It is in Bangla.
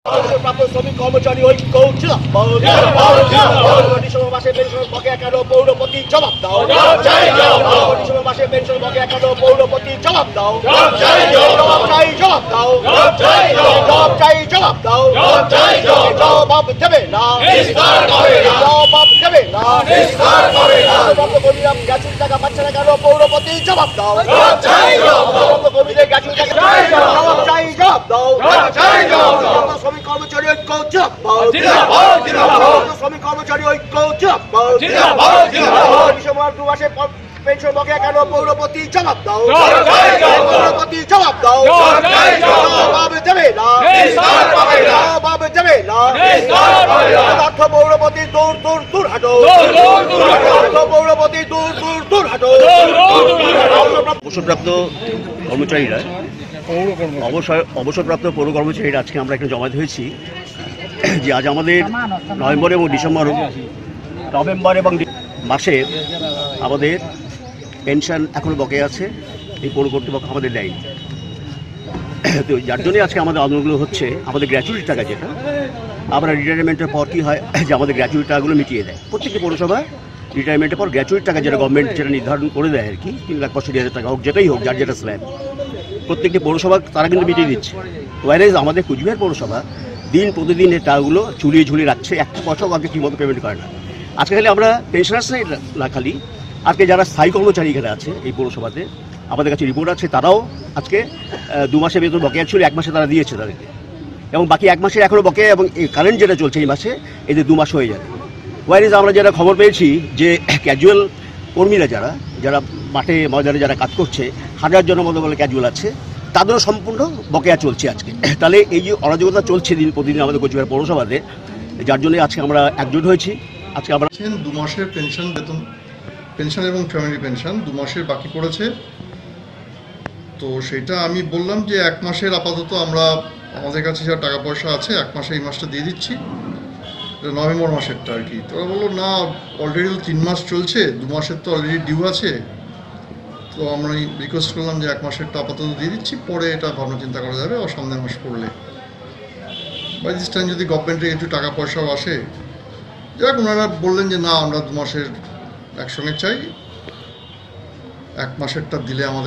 প্রাপ্ত শ্রমিক কর্মচারী ঐক্য ডিসেম্বর মাসে পেনশন বকেয়া কেন পৌরপতি জবাব দাও। ডিসেম্বর মাসে পেনশন বকেয়া কেন পৌরপতি জবাব দাও। জবাব চাই জবাব দাও। জবাব চাই জবাব দাও। জবাব দেবে না। জবাব দেবে না। কর্মীরা গ্যাসের টাকা পাচ্ছে না কেন পৌরপতি জবাব দাও। কর্মীদের গ্যাসের টাকা জবাব চাই জবাব দাও। শ্রমিক কর্মচারী ঐক্য শ্রমিক কর্মচারী ঐক্য ডিসেম্বর 2 মাসে পেনশন বকেয়া কেন পৌরপতি জবাব দাও। পৌরপতি জবাব দাও। জবাব দেবে না। জবাব দেবে না। অর্থ পৌরপতি দূর দূর দূর হাঁটো। অর্থ পৌরপতি দূর দূর দূর হাঁটো। অবসরপ্রাপ্ত কর্মচারীরা অবসরপ্রাপ্ত পৌর কর্মচারীরা আজকে আমরা এখানে জমায়েত হয়েছি যে আজ আমাদের নভেম্বর এবং মাসে আমাদের পেনশন এখনো বকেয়া আছে। এই পৌর কর্তৃপক্ষ আমাদের দেয়। তো যার জন্যই আজকে আমাদের আন্দোলনগুলো হচ্ছে আমাদের গ্র্যাচুইটি টাকা যেটা আমরা রিটায়ারমেন্টের পর কী হয় যে আমাদের গ্র্যাচুইটি টাকাগুলো মিটিয়ে দেয়। প্রত্যেকটি পৌরসভা রিটায়ারমেন্টের পর গ্র্যাচুইটি টাকা যেটা গভর্নমেন্ট যেটা নির্ধারণ করে দেয় আর কি 3,65,000 টাকা হোক যেটাই হোক যার যেটা স্ল্যাব প্রত্যেকটি পৌরসভা তারা কিন্তু মিটিয়ে দিচ্ছে। ওয়ারেজ আমাদের কুচবিহার পৌরসভা দিন প্রতিদিন এই টাকাগুলো ঝুলিয়ে রাখছে। একটা পয়সাও আগে ঠিকমতো পেমেন্ট করে না। আজকে খালি আমরা পেনশনার্স না খালি আজকে যারা স্থায়ী কর্মচারী এখানে আছে এই পৌরসভাতে আমাদের কাছে রিপোর্ট আছে তারাও আজকে 2 মাসের বেতন বকেয়া ছিল 1 মাসে তারা দিয়েছে তাদেরকে এবং বাকি 1 মাসের এখনও বকেয়া এবং কারেন্ট যেটা চলছে এই মাসে এদের 2 মাস হয়ে যাবে। ওয়ারেজ আমরা যারা খবর পেয়েছি যে ক্যাজুয়াল কর্মীরা যারা মাঠে ময়দানে যারা কাজ করছে 1000 জনের মতো বলে ক্যাজুয়াল আছে তাদেরও সম্পূর্ণ বকেয়া চলছে আজকে। তাহলে এই যে অরাজকতা চলছে দিন প্রতিদিন আমাদের কোচবিহার পৌরসভাতে যার জন্য আজকে আমরা একজোট হয়েছি। আজকে আমরা 2 মাসের পেনশন এবং ফ্যামিলি পেনশন 2 মাসের বাকি পড়েছে। তো সেটা আমি বললাম যে 1 মাসের আপাতত আমরা আমাদের কাছে যা টাকা পয়সা আছে 1 মাসে এই মাসটা দিয়ে দিচ্ছি নভেম্বর মাসেরটা আর কি। তোরা বললো না অলরেডি 3 মাস চলছে 2 মাসের তো অলরেডি ডিউ আছে। তো আমরা রিকোয়েস্ট করলাম যে 1 মাসেরটা আপাতত দিয়ে দিচ্ছি পরে এটা ভাবনা চিন্তা করা যাবে আর সামনের মাস পড়লে বাই দিস টাইম যদি গভর্নমেন্টের একটু টাকা পয়সাও আসে যাক ওনারা বললেন যে না আমরা 2 মাসের একসঙ্গে চাই 1 মাসেরটা দিলে আমাদের